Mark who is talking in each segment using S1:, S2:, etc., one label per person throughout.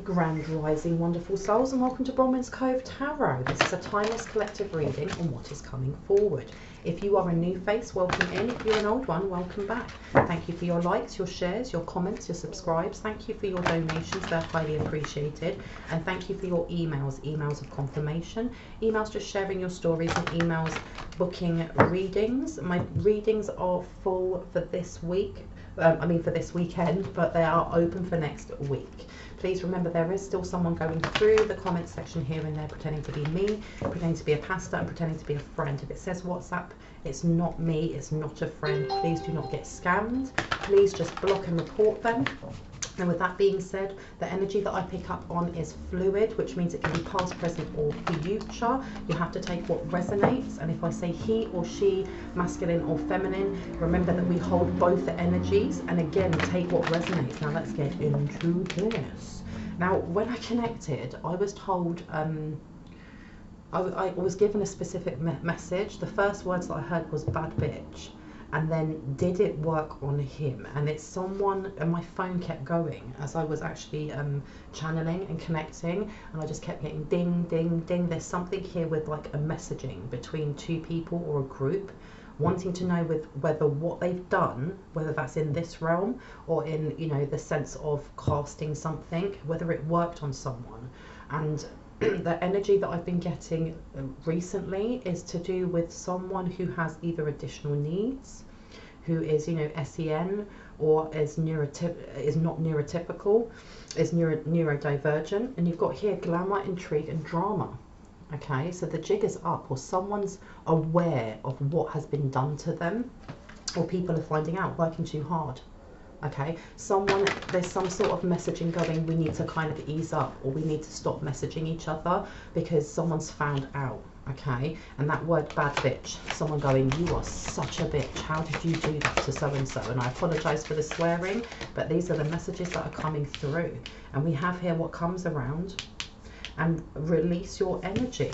S1: Grand Rising, wonderful souls, and welcome to Bronwen's Cove Tarot. This is a timeless collective reading on what is coming forward. If you are a new face, welcome in. If you're an old one, welcome back. Thank you for your likes, your shares, your comments, your subscribes. Thank you for your donations, they're highly appreciated. And thank you for your emails of confirmation, emails just sharing your stories, and emails booking readings. My readings are full for this week. For this weekend, but they are open for next week. Please remember there is still someone going through the comment section here and there pretending to be me, pretending to be a pastor, and pretending to be a friend. If it says WhatsApp, it's not me, it's not a friend. Please do not get scammed. Please just block and report them. And with that being said, the energy that I pick up on is fluid, which means it can be past, present, or future. You have to take what resonates. And if I say he or she, masculine or feminine, remember that we hold both the energies. And again, take what resonates. Now let's get into this. Now, when I connected, I was told, I was given a specific message. The first words that I heard was bad bitch. And then did it work on him? And it's someone, and my phone kept going as I was actually channeling and connecting, and I just kept getting ding, ding, ding. There's something here with like a messaging between two people or a group, wanting to know with whether what they've done, whether that's in this realm or in, you know, the sense of casting something, whether it worked on someone. And the energy that I've been getting recently is to do with someone who has either additional needs, who is, you know, SEN, or is not neurotypical, is neurodivergent. And you've got here glamour, intrigue, and drama. Okay, so the jig is up, or someone's aware of what has been done to them, or people are finding out, working too hard. Okay, there's some sort of messaging going, we need to kind of ease up, or we need to stop messaging each other because someone's found out. Okay, and that word bad bitch, someone going, you are such a bitch, how did you do that to so and so? And I apologize for the swearing, but these are the messages that are coming through. And we have here what comes around, and release your energy.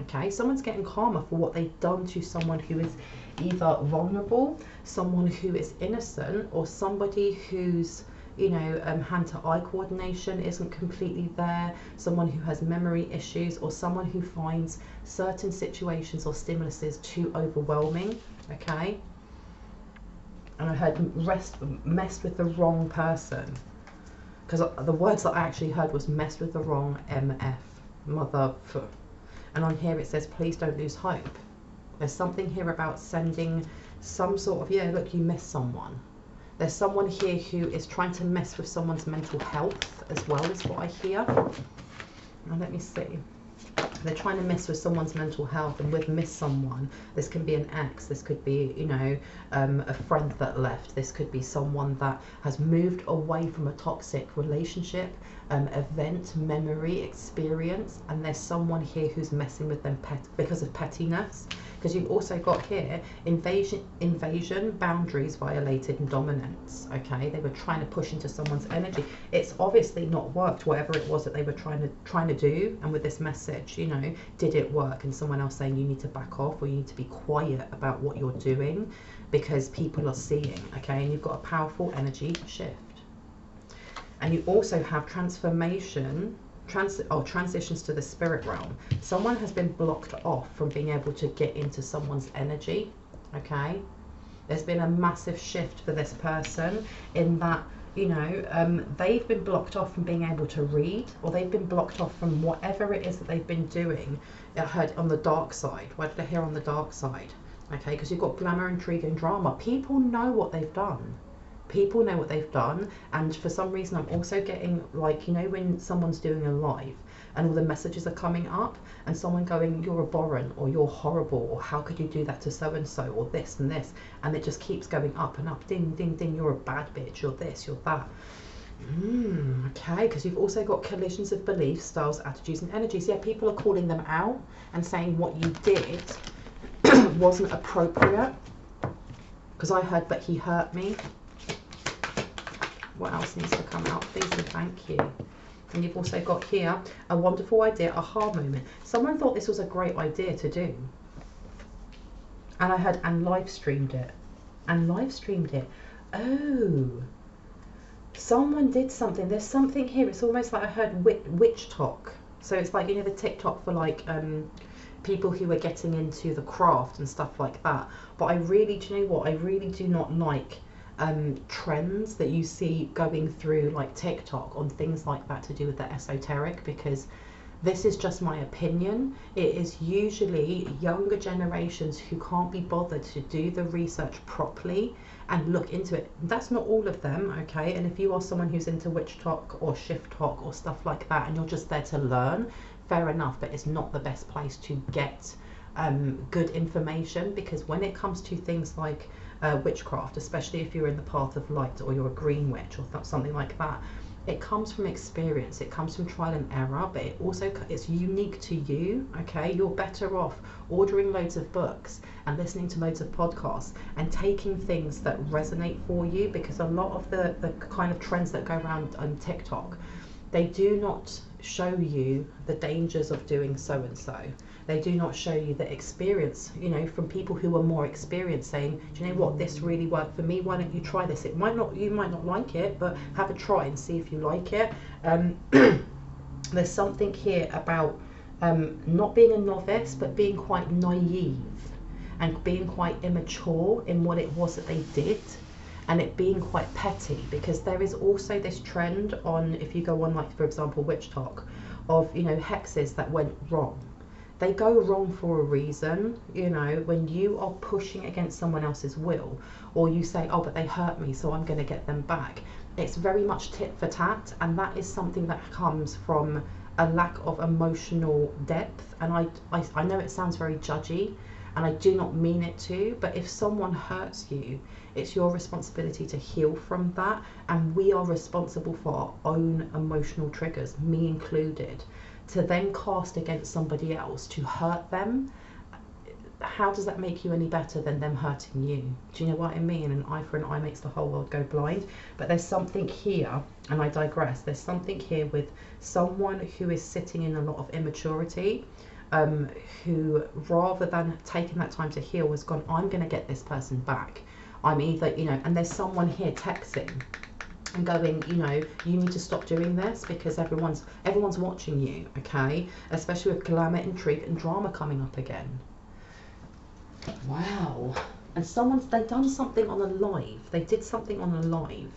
S1: Okay, someone's getting karma for what they've done to someone who is either vulnerable, someone who is innocent, or somebody who's, you know, hand-to-eye coordination isn't completely there, someone who has memory issues, or someone who finds certain situations or stimuluses too overwhelming. Okay, and I heard messed with the wrong person, because the words that I actually heard was messed with the wrong MF, mother. And on here it says, please don't lose hope. There's something here about sending some sort of, yeah, look, you missed someone. There's someone here who is trying to mess with someone's mental health as well, is what I hear. Now let me see. They're trying to mess with someone's mental health, and with miss someone, this can be an ex, this could be, you know, a friend that left, this could be someone that has moved away from a toxic relationship, event, memory, experience, and there's someone here who's messing with them because of pettiness. Because you've also got here invasion, boundaries violated, and dominance. Okay, they were trying to push into someone's energy. It's obviously not worked, whatever it was that they were trying to do. And with this message, you know, did it work? And someone else saying you need to back off, or you need to be quiet about what you're doing because people are seeing. Okay, and you've got a powerful energy shift. And you also have transformation, transitions to the spirit realm. Someone has been blocked off from being able to get into someone's energy. Okay, there's been a massive shift for this person in that, you know, they've been blocked off from being able to read, or they've been blocked off from whatever it is that they've been doing. I heard on the dark side. Why did I hear on the dark side? Okay, because you've got glamour, intrigue, and drama. People know what they've done. People know what they've done. And for some reason I'm also getting, like, you know, when someone's doing a live and all the messages are coming up, and someone going, you're abhorrent, or you're horrible, or how could you do that to so and so, or this and this, and it just keeps going up and up, ding ding ding, you're a bad bitch, you're this, you're that. Okay, because you've also got collisions of beliefs, styles, attitudes, and energies. Yeah, people are calling them out and saying what you did wasn't appropriate. Because I heard, but he hurt me. What else needs to come out, please and thank you? And you've also got here a wonderful idea, aha moment. Someone thought this was a great idea to do, and I heard and live streamed it, and live streamed it. Oh, Someone did something. There's something here. It's almost like I heard witch talk. So it's like, you know, the TikTok for like people who are getting into the craft and stuff like that. But I really, do you know what? I really do not like trends that you see going through like TikTok on things like that to do with the esoteric, because this is just my opinion. It is usually younger generations who can't be bothered to do the research properly and look into it. That's not all of them, okay? And if you are someone who's into witch talk or shift talk or stuff like that, and you're just there to learn, fair enough, but it's not the best place to get good information, because when it comes to things like witchcraft, especially if you're in the path of light or you're a green witch or something like that, it comes from experience, it comes from trial and error, but it also, it's unique to you, okay? You're better off ordering loads of books and listening to loads of podcasts and taking things that resonate for you, because a lot of the kind of trends that go around on TikTok, they do not show you the dangers of doing so and so. They do not show you the experience, you know, from people who are more experienced, saying, do you know what, this really worked for me, why don't you try this? It might not, you might not like it, but have a try and see if you like it. There's something here about not being a novice, but being quite naive and being quite immature in what it was that they did, and it being quite petty, because there is also this trend on, if you go on, like for example witch talk, of, you know, hexes that went wrong. They go wrong for a reason. You know, when you are pushing against someone else's will, or you say, oh, but they hurt me, so I'm going to get them back, it's very much tit for tat, and that is something that comes from a lack of emotional depth. And I know it sounds very judgy, and I do not mean it to, but if someone hurts you, it's your responsibility to heal from that, and we are responsible for our own emotional triggers, me included. To then cast against somebody else to hurt them, how does that make you any better than them hurting you? Do you know what I mean? An eye for an eye makes the whole world go blind. But there's something here, and I digress, there's something here with someone who is sitting in a lot of immaturity, who rather than taking that time to heal has gone, I'm going to get this person back. I'm either, you know, and there's someone here texting and going, you know, you need to stop doing this because everyone's watching you, okay? Especially with glamour, intrigue and drama coming up again. Wow. And they've done something on a live. They did something on a live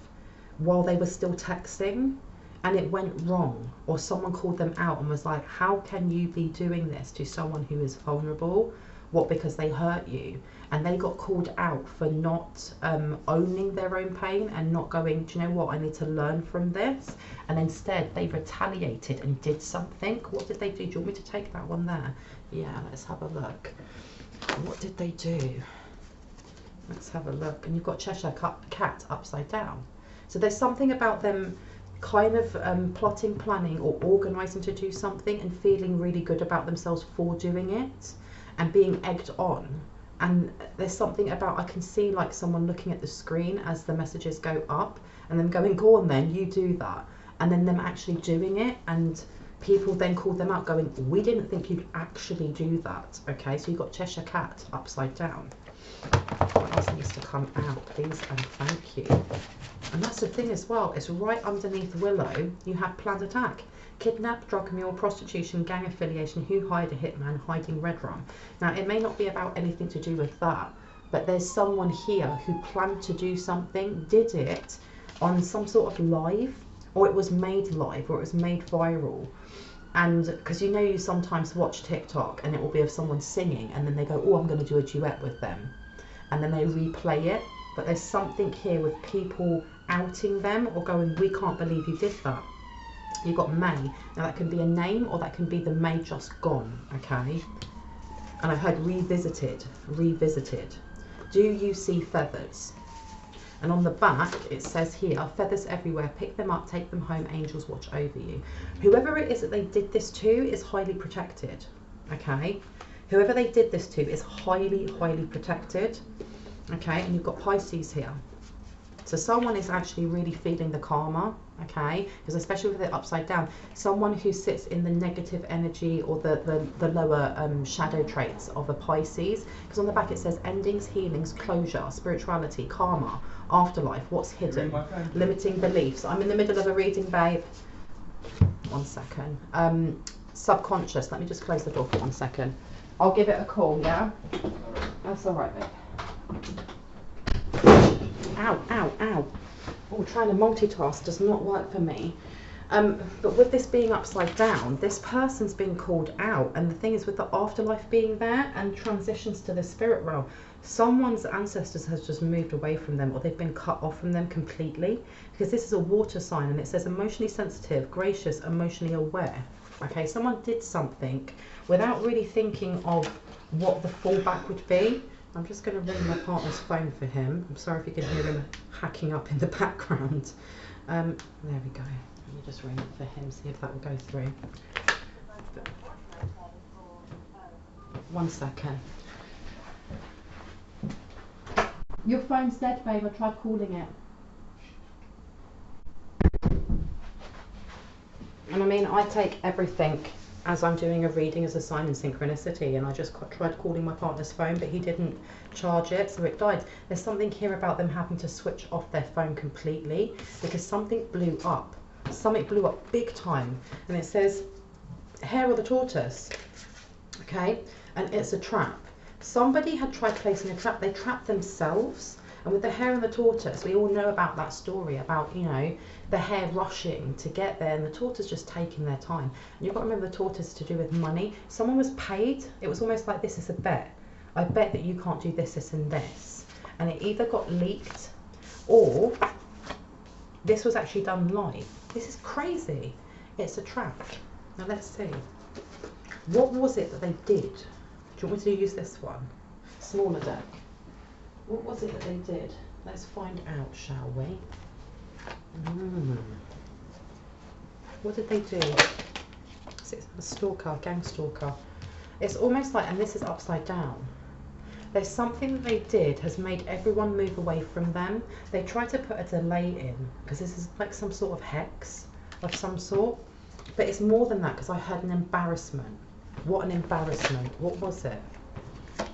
S1: while they were still texting, and it went wrong, or someone called them out and was like, how can you be doing this to someone who is vulnerable? What, because they hurt you? And they got called out for not owning their own pain and not going, do you know what, I need to learn from this. And instead they retaliated and did something. What did they do? Do you want me to take that one there? Yeah, let's have a look. What did they do? Let's have a look. And you've got Cheshire Cat upside down. So there's something about them kind of plotting, planning or organising to do something and feeling really good about themselves for doing it and being egged on. And there's something about, I can see like someone looking at the screen as the messages go up and then going, go on then, you do that. And then them actually doing it, and people then call them out going, we didn't think you'd actually do that. Okay, so you've got Cheshire Cat upside down. What else needs to come out, please and thank you? And that's the thing as well, it's right underneath Willow, you have planned attack. Kidnap, drug mule, prostitution, gang affiliation, who hired a hitman, hiding red rum. Now, it may not be about anything to do with that, but there's someone here who planned to do something, did it on some sort of live, or it was made live, or it was made viral. And because you know, you sometimes watch TikTok and it will be of someone singing and then they go, oh, I'm going to do a duet with them. And then they replay it. But there's something here with people outing them or going, we can't believe you did that. You've got May. Now that can be a name or that can be the May just gone, okay? And I heard revisited, revisited. Do you see feathers? And on the back it says here, feathers everywhere, pick them up, take them home, angels watch over you. Whoever it is that they did this to is highly protected, okay? Whoever they did this to is highly, highly protected, okay? And you've got Pisces here. So someone is actually really feeling the karma, okay? Because especially with it upside down, someone who sits in the negative energy or the lower shadow traits of a Pisces, because on the back it says endings, healings, closure, spirituality, karma, afterlife, what's hidden, limiting beliefs. I'm in the middle of a reading, babe. 1 second. Subconscious, let me just close the door for 1 second. I'll give it a call, yeah? That's all right, babe. Ow, ow, ow. Oh, trying to multitask does not work for me. But with this being upside down, this person's been called out. And the thing is, with the afterlife being there and transitions to the spirit realm, someone's ancestors has just moved away from them, or they've been cut off from them completely. Because this is a water sign, and it says emotionally sensitive, gracious, emotionally aware. Okay, someone did something without really thinking of what the fallback would be. I'm just going to ring my partner's phone for him. I'm sorry if you can hear him hacking up in the background. There we go. Let me just ring it for him, see if that will go through. 1 second. Your phone's dead, babe. I tried calling it. And I mean, I take everything as I'm doing a reading as a sign in synchronicity, and I just tried calling my partner's phone, but he didn't charge it, so it died. There's something here about them having to switch off their phone completely because something blew up. Something blew up big time, and it says hair of the tortoise, okay, and it's a trap. Somebody had tried placing a trap. They trapped themselves. And with the hare and the tortoise, we all know about that story about, you know, the hare rushing to get there and the tortoise just taking their time. And you've got to remember the tortoise to do with money. Someone was paid. It was almost like, this is a bet. I bet that you can't do this, this and this. And it either got leaked or this was actually done live. This is crazy. It's a trap. Now let's see. What was it that they did? Do you want me to use this one? Smaller deck. What was it that they did? Let's find out, shall we? What did they do? It's a stalker, gang stalker. It's almost like, and this is upside down. There's something that they did has made everyone move away from them. They tried to put a delay in, because this is like some sort of hex of some sort. But it's more than that, because I heard an embarrassment. What an embarrassment. What was it?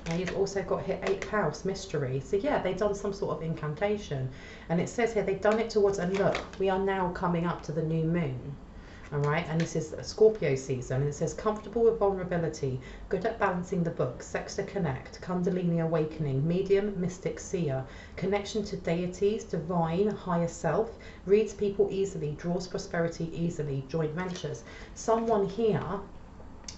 S1: Now you've also got here 8th house, mystery. So yeah, they've done some sort of incantation. And it says here they've done it towards, and look, we are now coming up to the new moon. All right, and this is Scorpio season. And it says comfortable with vulnerability, good at balancing the books, sex to connect, Kundalini awakening, medium, mystic, seer, connection to deities, divine, higher self, reads people easily, draws prosperity easily, joint ventures. Someone here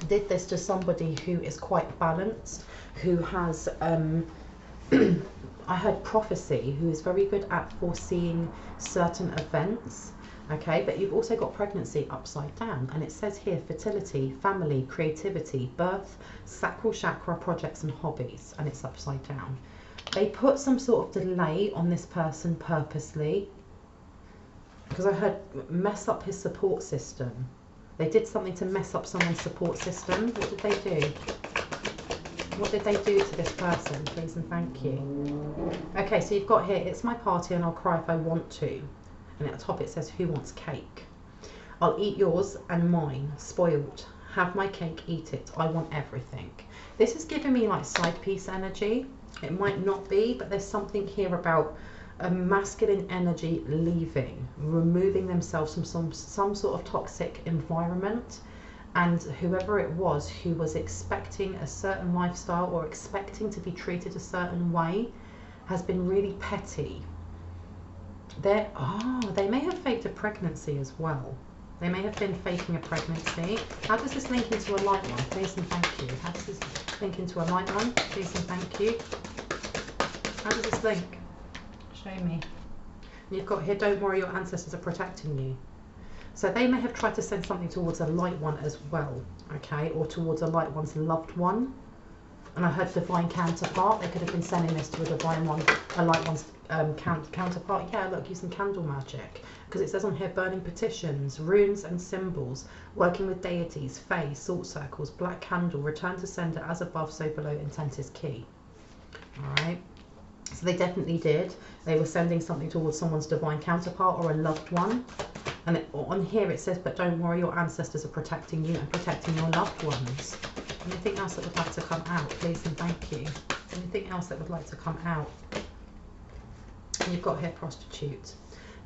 S1: did this to somebody who is quite balanced, who has I heard prophecy, who is very good at foreseeing certain events, okay? But you've also got pregnancy upside down, and it says here fertility, family, creativity, birth, sacral chakra, projects and hobbies, and it's upside down. They put some sort of delay on this person purposely, because I heard mess up his support system. They did something to mess up someone's support system. What did they do? What did they do to this person? Please and thank you. Okay, so you've got here, it's my party and I'll cry if I want to. And at the top it says, who wants cake? I'll eat yours and mine, spoiled. Have my cake, eat it. I want everything. This is giving me like side piece energy. It might not be, but there's something here about a masculine energy leaving, removing themselves from some sort of toxic environment. And whoever it was who was expecting a certain lifestyle or expecting to be treated a certain way has been really petty. They may have faked a pregnancy as well. They may have been faking a pregnancy. How does this link into a light one? Please and thank you. How does this link into a light one? Please and thank you. How does this link? Show me. And you've got here, don't worry, your ancestors are protecting you. So they may have tried to send something towards a light one as well, okay, or towards a light one's loved one. And I heard divine counterpart. They could have been sending this to a divine one, a light one's counterpart. Yeah, look, using candle magic, because it says on here burning petitions, runes and symbols, working with deities, fae, salt circles, black candle, return to sender as above, so below, intent is key. All right. So they definitely did. They were sending something towards someone's divine counterpart or a loved one. And on here it says, but don't worry, your ancestors are protecting you and protecting your loved ones. Anything else that would like to come out, please and thank you. Anything else that would like to come out? And you've got here prostitute.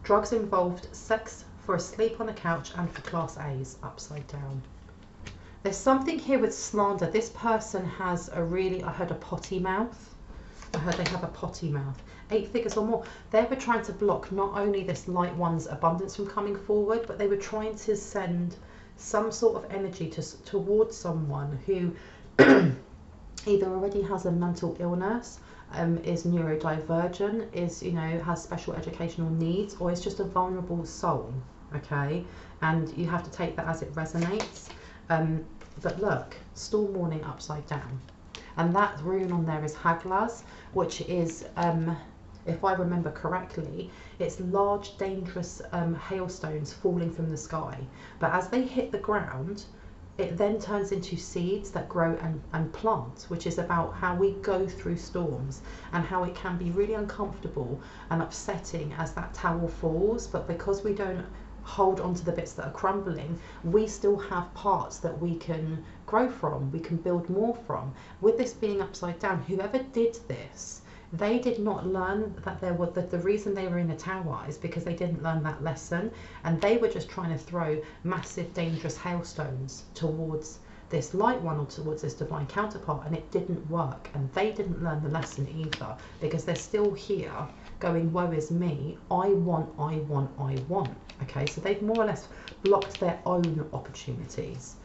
S1: Drugs involved, sex for a sleep on the couch and for class A's, upside down. There's something here with slander. This person has a really, I heard a potty mouth. I heard they have a potty mouth. 8 figures or more. They were trying to block not only this light one's abundance from coming forward, but they were trying to send some sort of energy towards someone who either already has a mental illness, is neurodivergent, is, you know, has special educational needs, or is just a vulnerable soul. Okay, and you have to take that as it resonates. But look, storm warning upside down, and that rune on there is Haglas, which is, if I remember correctly, it's large dangerous hailstones falling from the sky, but as they hit the ground, it then turns into seeds that grow and plant, which is about how we go through storms and how it can be really uncomfortable and upsetting as that tower falls, but because we don't hold on to the bits that are crumbling, we still have parts that we can grow from, we can build more from. With this being upside down, whoever did this, they did not learn that there was the reason they were in the tower is because they didn't learn that lesson, and they were just trying to throw massive dangerous hailstones towards this light one or towards this divine counterpart, and it didn't work, and they didn't learn the lesson either, because they're still here going, woe is me, I want. Okay, so they've more or less blocked their own opportunities.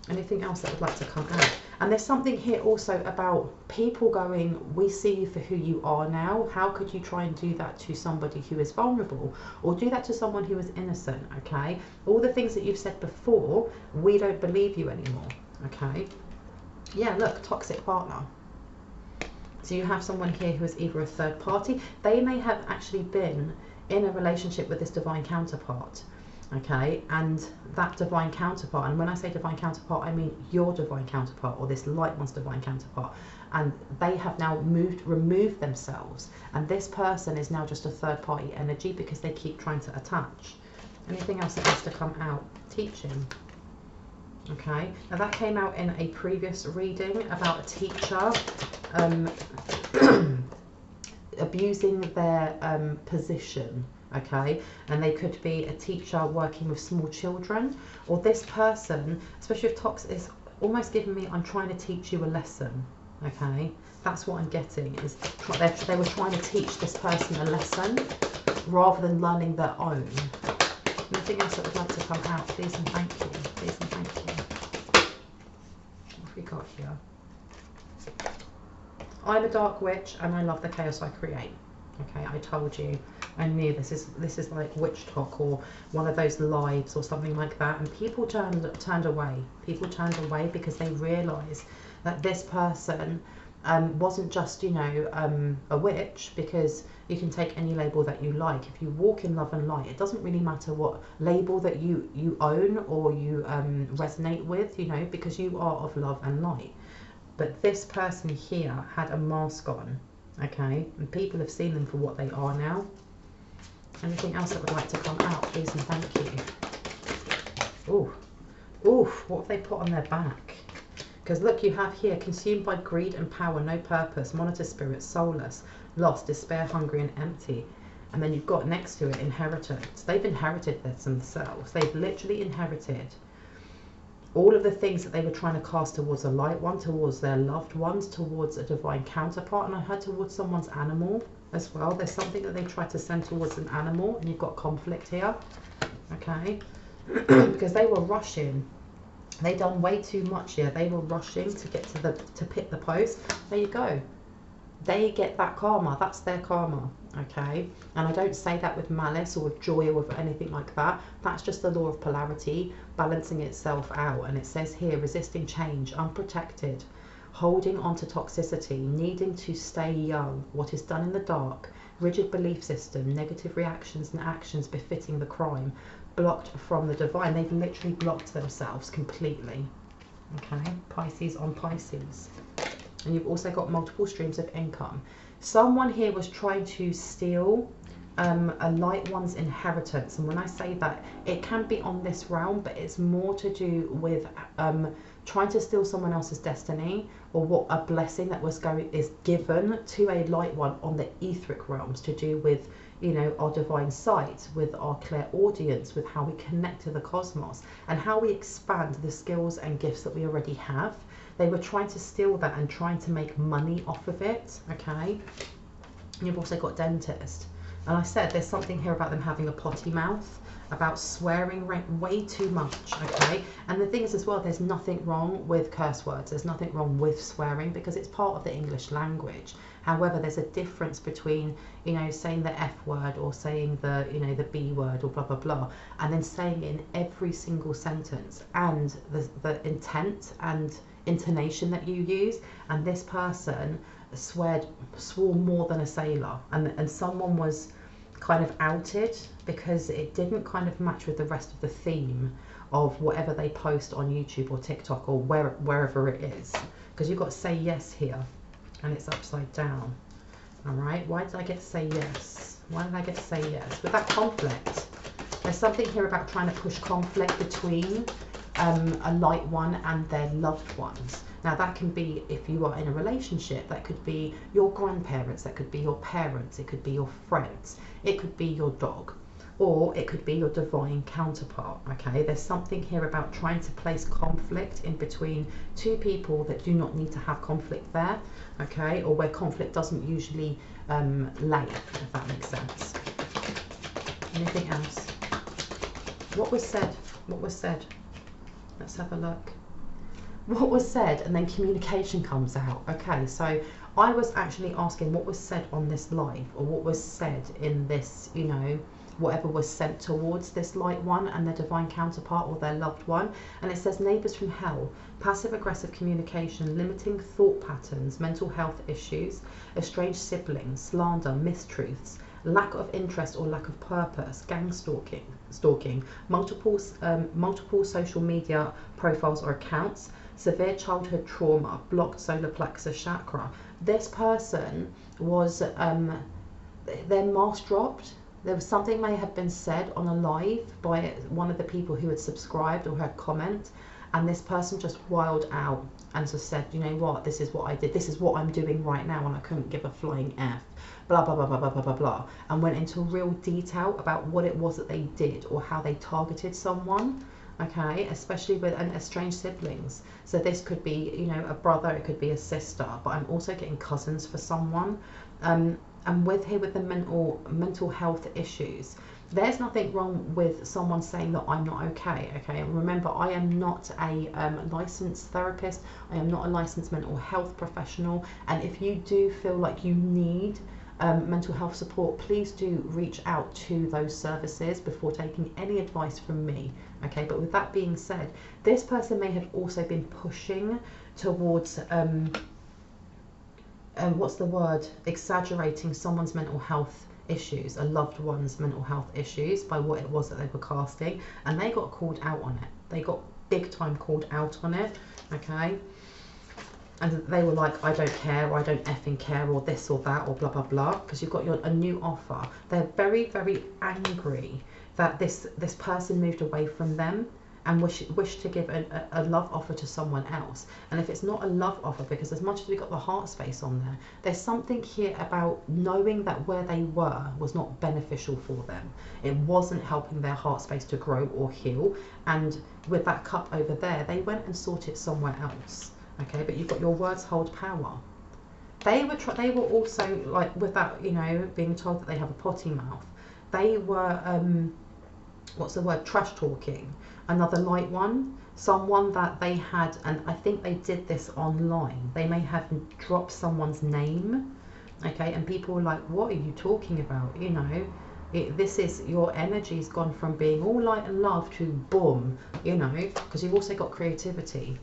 S1: Anything else that would like to come out? And there's something here also about people going, we see you for who you are now. How could you try and do that to somebody who is vulnerable, or do that to someone who is innocent? Okay, all the things that you've said before, we don't believe you anymore. Okay, yeah, look, toxic partner. So you have someone here who is either a third party. They may have actually been in a relationship with this divine counterpart, okay, and that divine counterpart, and when I say divine counterpart, I mean your divine counterpart, or this light one's divine counterpart, and they have now removed themselves, and this person is now just a third party energy because they keep trying to attach. Anything else that has to come out? Teaching. Okay, now that came out in a previous reading about a teacher abusing their position, okay, and they could be a teacher working with small children, or this person, especially if toxic, is almost giving me, I'm trying to teach you a lesson. Okay, that's what I'm getting, is they were trying to teach this person a lesson rather than learning their own. Anything else that would like to come out? Please and thank you. Please and thank you. What have we got here? I'm a dark witch and I love the chaos I create. Okay, I told you. I knew this is like witch talk or one of those lives or something like that. And people turned away. People turned away because they realised that this person wasn't just, you know, a witch, because you can take any label that you like. If you walk in love and light, it doesn't really matter what label that you own or you resonate with, you know, because you are of love and light. But this person here had a mask on, okay, and people have seen them for what they are now. Anything else that would like to come out, please and thank you. Ooh, oof, what have they put on their back? Because look, you have here, consumed by greed and power, no purpose, monitor spirit, soulless, lost, despair, hungry and empty. And then you've got next to it, inheritance. They've inherited this themselves. They've literally inherited all of the things that they were trying to cast towards a light one, towards their loved ones, towards a divine counterpart, and I heard towards someone's animal as well. There's something that they tried to send towards an animal, and you've got conflict here, okay? Because they were rushing. They done way too much here. They were rushing to get to pick the post. There you go. They get that karma. That's their karma, okay? And I don't say that with malice or with joy or with anything like that. That's just the law of polarity balancing itself out. And it says here, resisting change, unprotected, holding on to toxicity, needing to stay young, what is done in the dark, rigid belief system, negative reactions and actions befitting the crime, blocked from the divine. They've literally blocked themselves completely, okay? Pisces on Pisces. And you've also got multiple streams of income. Someone here was trying to steal a light one's inheritance. And when I say that, it can be on this realm, but it's more to do with trying to steal someone else's destiny, or what a blessing that is given to a light one on the etheric realms, to do with, you know, our divine sight, with our clairaudience, with how we connect to the cosmos and how we expand the skills and gifts that we already have. They were trying to steal that and trying to make money off of it. Okay, and you've also got dentist. And I said there's something here about them having a potty mouth, about swearing way too much, okay? And the thing is as well, there's nothing wrong with curse words. There's nothing wrong with swearing because it's part of the English language. However, there's a difference between, you know, saying the F word or saying the, you know, the B word or blah, blah, blah, and then saying it in every single sentence, and the intent and intonation that you use. And this person swore more than a sailor, and someone was kind of outed because it didn't kind of match with the rest of the theme of whatever they post on YouTube or TikTok or wherever it is, because you've got say yes here and it's upside down. All right, why did I get say yes? Why did I get say yes? With that conflict, there's something here about trying to push conflict between a light one and their loved ones. Now that can be, if you are in a relationship, that could be your grandparents, that could be your parents, it could be your friends, it could be your dog, or it could be your divine counterpart. Okay, there's something here about trying to place conflict in between two people that do not need to have conflict there, okay, or where conflict doesn't usually lay, if that makes sense. Anything else? What was said? What was said? Let's have a look. What was said, and then communication comes out. Okay, so I was actually asking what was said on this live, or what was said in this, you know, whatever was sent towards this light one and their divine counterpart or their loved one. And it says neighbours from hell, passive aggressive communication, limiting thought patterns, mental health issues, estranged siblings, slander, mistruths, lack of interest or lack of purpose, gang stalking, multiple social media profiles or accounts, severe childhood trauma, blocked solar plexus chakra. This person was, their mask dropped. There was something may have been said on a live by one of the people who had subscribed or had comment, and this person just wiled out and just said, you know what, this is what I did, this is what I'm doing right now, and I couldn't give a flying F, blah, blah, blah, blah, blah, blah, blah, blah, and went into real detail about what it was that they did or how they targeted someone. Okay, especially with estranged siblings. So this could be, you know, a brother, it could be a sister, but I'm also getting cousins for someone. And with here with the mental health issues, there's nothing wrong with someone saying that I'm not okay. Okay, and remember, I am not a licensed therapist. I am not a licensed mental health professional. And if you do feel like you need mental health support, please do reach out to those services before taking any advice from me. Okay, but with that being said, this person may have also been pushing towards what's the word, exaggerating someone's mental health issues, a loved one's mental health issues, by what it was that they were casting, and they got called out on it. They got big time called out on it. Okay, and they were like, I don't care, or I don't effing care, or this or that, or blah blah blah, because you've got a new offer. They're very, very angry that this person moved away from them and wish to give a love offer to someone else. And if it's not a love offer, because as much as we got the heart space on there, there's something here about knowing that where they were was not beneficial for them. It wasn't helping their heart space to grow or heal. And with that cup over there, they went and sought it somewhere else. Okay, but you've got your words hold power. They were also, like, with that, you know, being told that they have a potty mouth, they were what's the word, trash talking another light one, someone that they had, and I think they did this online. They may have dropped someone's name, okay, and people were like, what are you talking about? You know, this is, your energy's gone from being all light and love to boom, you know, because you've also got creativity.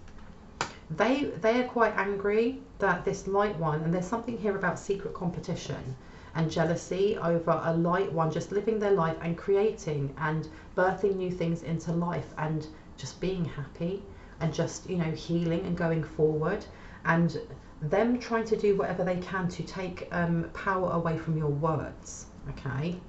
S1: They are quite angry that this light one, and there's something here about secret competition and jealousy over a light one just living their life and creating and birthing new things into life and just being happy and just, you know, healing and going forward, and them trying to do whatever they can to take power away from your words. okay?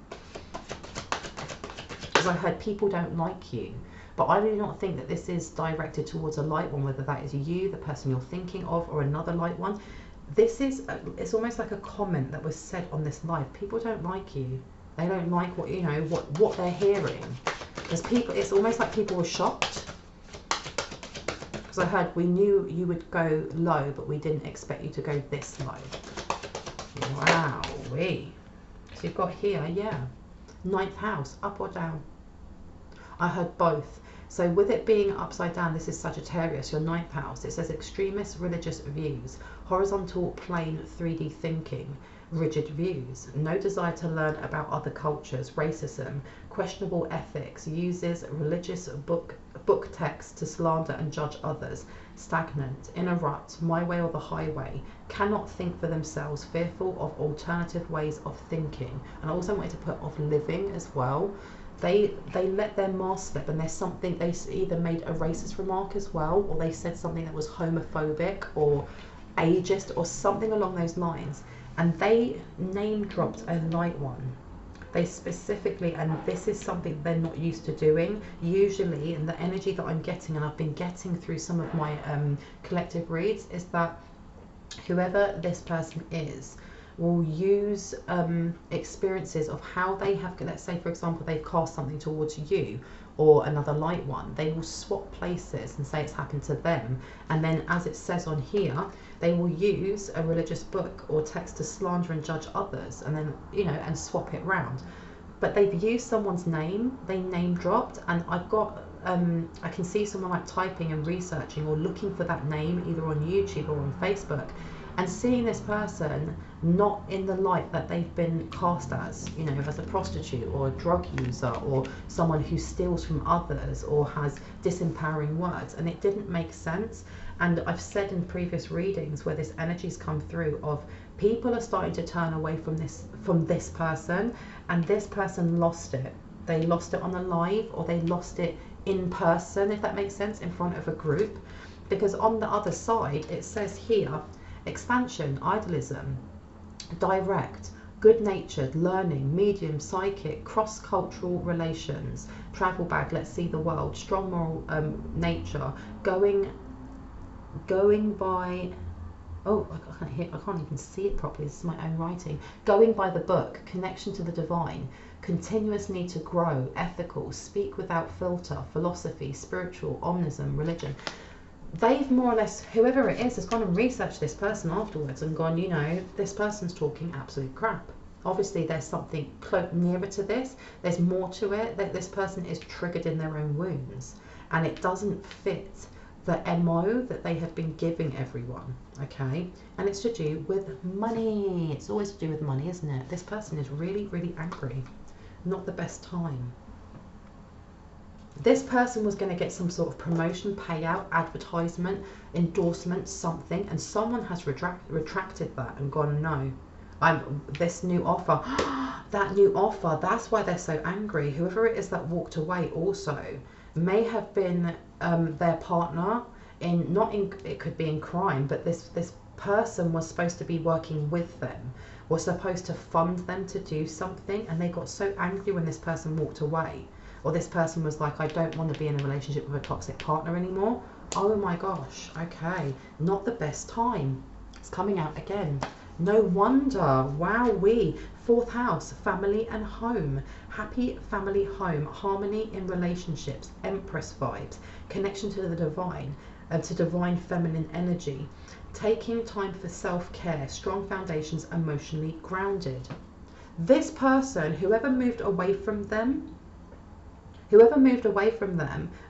S1: Because I heard people don't like you. But I do not think that this is directed towards a light one, whether that is you, the person you're thinking of, or another light one. This is, it's almost like a comment that was said on this live. People don't like you. They don't like what, you know, what they're hearing. There's people, it's almost like people were shocked. Because I heard, we knew you would go low, but we didn't expect you to go this low. Wow-wee. So you've got here, yeah. 9th house, up or down? I heard both. So with it being upside down, this is Sagittarius, your 9th house. It says extremist religious views, horizontal plane 3D thinking, rigid views, no desire to learn about other cultures, racism, questionable ethics, uses religious book text to slander and judge others, stagnant, in a rut, my way or the highway, cannot think for themselves, fearful of alternative ways of thinking. And I also wanted to put of living as well. They let their mask slip, and there's something, they either made a racist remark as well, or they said something that was homophobic or ageist or something along those lines, and they name dropped a light one. They specifically, and this is something they're not used to doing usually, and the energy that I'm getting, and I've been getting through some of my collective reads, is that whoever this person is will use experiences of how they have, let's say for example they've cast something towards you or another light one, they will swap places and say it's happened to them, and then as it says on here, they will use a religious book or text to slander and judge others, and then, you know, and swap it round. But they've used someone's name, they name dropped, and I've got I can see someone like typing and researching or looking for that name either on YouTube or on Facebook, and seeing this person not in the light that they've been cast as, you know, as a prostitute or a drug user or someone who steals from others or has disempowering words, and it didn't make sense. And I've said in previous readings where this energy's come through of people are starting to turn away from this person, and this person lost it. They lost it on a live, or they lost it in person, if that makes sense, in front of a group. Because on the other side it says here, expansion, idealism, direct, good-natured, learning, medium, psychic, cross-cultural relations, travel bag, let's see the world, strong moral nature, going by, oh, I can't even see it properly, this is my own writing, going by the book, connection to the divine, continuous need to grow, ethical, speak without filter, philosophy, spiritual, omnism, religion. They've more or less, whoever it is, has gone and researched this person afterwards and gone, you know, this person's talking absolute crap. Obviously there's something nearer to this, there's more to it, that this person is triggered in their own wounds, and it doesn't fit the MO that they have been giving everyone, okay? And it's to do with money. It's always to do with money, isn't it? This person is really, really angry. Not the best time. This person was going to get some sort of promotion, payout, advertisement, endorsement, something, and someone has retracted that and gone, no, this new offer, that new offer, that's why they're so angry. Whoever it is that walked away also may have been their partner in, it could be in crime, but this person was supposed to be working with them, was supposed to fund them to do something, and they got so angry when this person walked away. Or this person was like, I don't want to be in a relationship with a toxic partner anymore. Oh my gosh, okay, not the best time. It's coming out again. No wonder, wowee. 4th house, family and home. Happy family home, harmony in relationships, Empress vibes, connection to the divine, to divine feminine energy, taking time for self-care, strong foundations, emotionally grounded. This person, whoever moved away from them,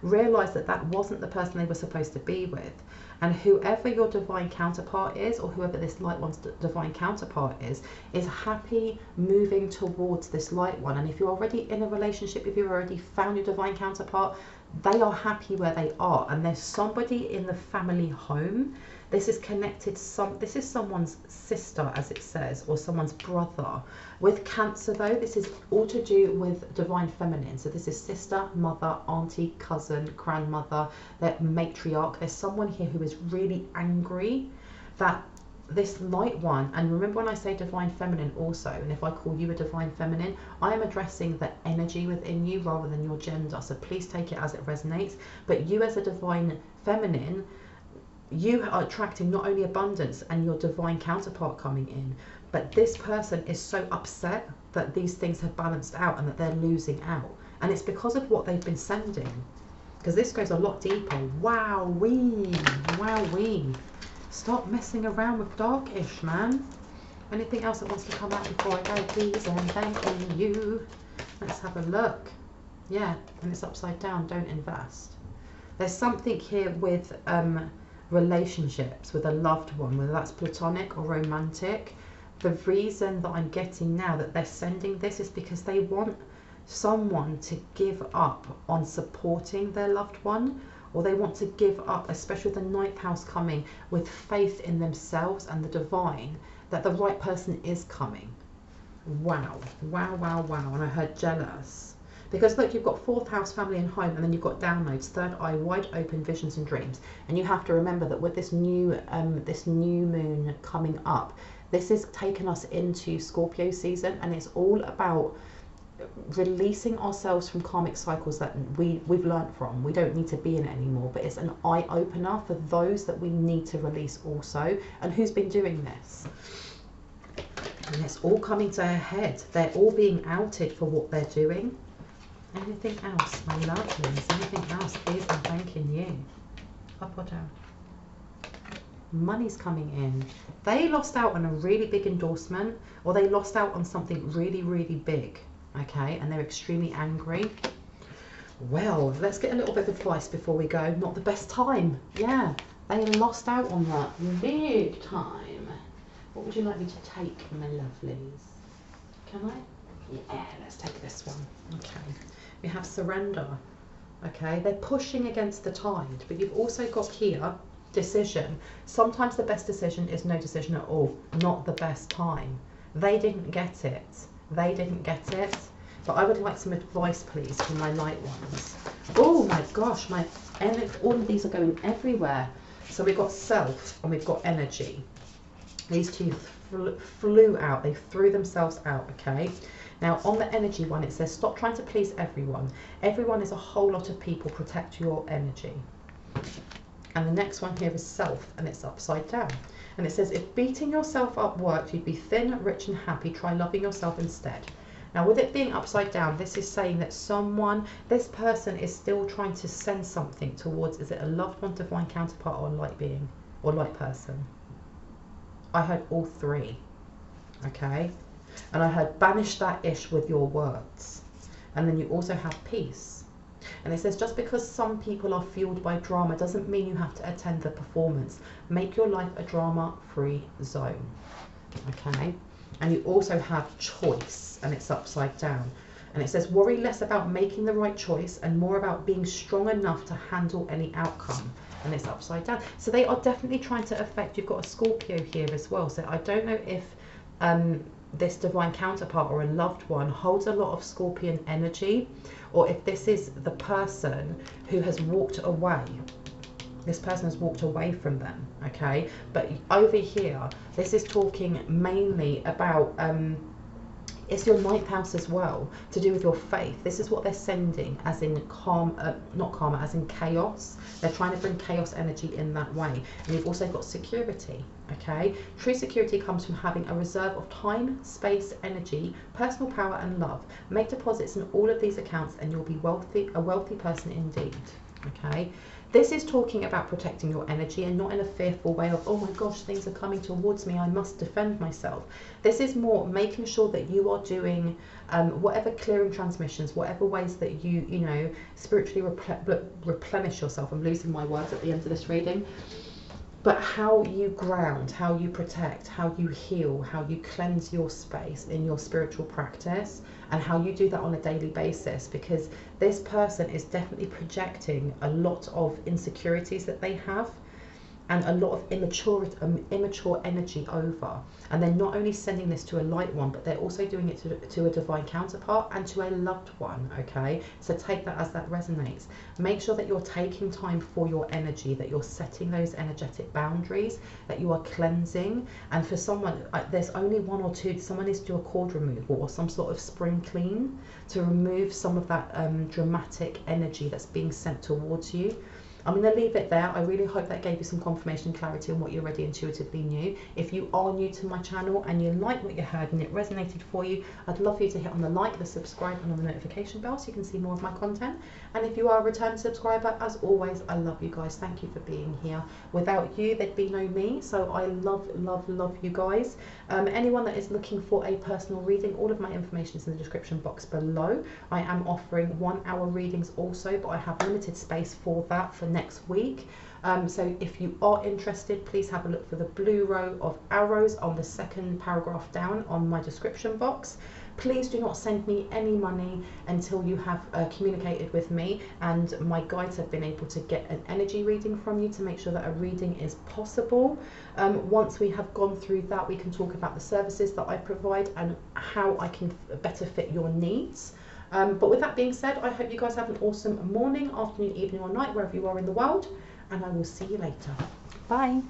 S1: realised that that wasn't the person they were supposed to be with. And whoever your divine counterpart is, or whoever this light one's divine counterpart is happy moving towards this light one. And if you're already in a relationship, if you've already found your divine counterpart, they are happy where they are. And there's somebody in the family home. This is connected, this is someone's sister, as it says, or someone's brother. With Cancer though, this is all to do with divine feminine. So this is sister, mother, auntie, cousin, grandmother, that matriarch. There's someone here who is really angry that this light one, and remember when I say divine feminine also, and if I call you a divine feminine, I am addressing the energy within you rather than your gender, so please take it as it resonates. But you as a divine feminine, you are attracting not only abundance and your divine counterpart coming in, but this person is so upset that these things have balanced out and that they're losing out, and it's because of what they've been sending, because this goes a lot deeper. Wow-wee, wow-wee. Stop messing around with darkish, man. Anything else that wants to come out before I go, please? And thanking you. Let's have a look. Yeah, and it's upside down. Don't invest. There's something here with relationships with a loved one, whether that's platonic or romantic. The reason that I'm getting now that they're sending this is because they want someone to give up on supporting their loved one, or they want to give up, especially with the ninth house coming, with faith in themselves and the divine, that the right person is coming. Wow, wow, wow, wow. And I heard jealous. Because look, you've got fourth house, family and home, and then you've got downloads, third eye, wide open visions and dreams. And you have to remember that with this new moon coming up, this is taking us into Scorpio season, and it's all about releasing ourselves from karmic cycles that we've learned from. We don't need to be in it anymore, but it's an eye opener for those that we need to release also. And who's been doing this? And it's all coming to a head. They're all being outed for what they're doing. Anything else, my lovelies? Anything else, please? I'm thanking you. Up or down? Money's coming in. They lost out on a really big endorsement, or they lost out on something really, really big. Okay, and they're extremely angry. Well, let's get a little bit of advice before we go. Not the best time. Yeah, they lost out on that big time. What would you like me to take, my lovelies? Can I? Yeah, let's take this one. Okay, we have surrender. Okay, they're pushing against the tide, but you've also got here decision. Sometimes the best decision is no decision at all. Not the best time. They didn't get it. They didn't get it. But I would like some advice, please, from my light ones. Oh my gosh, all of these are going everywhere. So we've got self and we've got energy. These two flew out. They threw themselves out, okay? Now, on the energy one, it says, stop trying to please everyone. Everyone is a whole lot of people. Protect your energy. And the next one here is self, and it's upside down. And it says, if beating yourself up worked, you'd be thin, rich and happy. Try loving yourself instead. Now, with it being upside down, this is saying that this person is still trying to send something towards, is it a loved one, divine counterpart, or a light being, or light person? I heard all three, okay? And I heard banish that ish with your words. And then you also have peace. And it says, just because some people are fueled by drama doesn't mean you have to attend the performance. Make your life a drama-free zone. Okay? And you also have choice, and it's upside down. And it says, worry less about making the right choice and more about being strong enough to handle any outcome. And it's upside down. So they are definitely trying to affect, you've got a Scorpio here as well. So I don't know if this divine counterpart or a loved one holds a lot of Scorpion energy, or if this is the person who has walked away. This person has walked away from them, okay? But over here, this is talking mainly about, it's your ninth house as well, to do with your faith. This is what they're sending, as in not karma, as in chaos. They're trying to bring chaos energy in that way. And you've also got security, okay? True security comes from having a reserve of time, space, energy, personal power and love. Make deposits in all of these accounts and you'll be wealthy, a wealthy person indeed, okay? This is talking about protecting your energy and not in a fearful way of, oh my gosh, things are coming towards me, I must defend myself. This is more making sure that you are doing whatever clearing transmissions, whatever ways that you know, spiritually replenish yourself. I'm losing my words at the end of this reading. But how you ground, how you protect, how you heal, how you cleanse your space in your spiritual practice, and how you do that on a daily basis, because this person is definitely projecting a lot of insecurities that they have. and a lot of immature energy over. And they're not only sending this to a light one, but they're also doing it to a divine counterpart and to a loved one, okay? So take that as that resonates. Make sure that you're taking time for your energy, that you're setting those energetic boundaries, that you are cleansing. And for someone, there's only one or two, someone needs to do a cord removal or some sort of spring clean to remove some of that dramatic energy that's being sent towards you. I'm going to leave it there. I really hope that gave you some confirmation and clarity on what you already intuitively knew. If you are new to my channel and you like what you heard and it resonated for you, I'd love for you to hit on the like, the subscribe and on the notification bell so you can see more of my content. And if you are a return subscriber, as always, I love you guys. Thank you for being here. Without you, there'd be no me. So I love, love, love you guys. Anyone that is looking for a personal reading, all of my information is in the description box below. I am offering 1 hour readings also, but I have limited space for that for next week. So if you are interested, please have a look for the blue row of arrows on the second paragraph down on my description box. Please do not send me any money until you have communicated with me and my guides have been able to get an energy reading from you to make sure that a reading is possible. Once we have gone through that, we can talk about the services that I provide and how I can better fit your needs. But with that being said, I hope you guys have an awesome morning, afternoon, evening or night, wherever you are in the world, and I will see you later. Bye.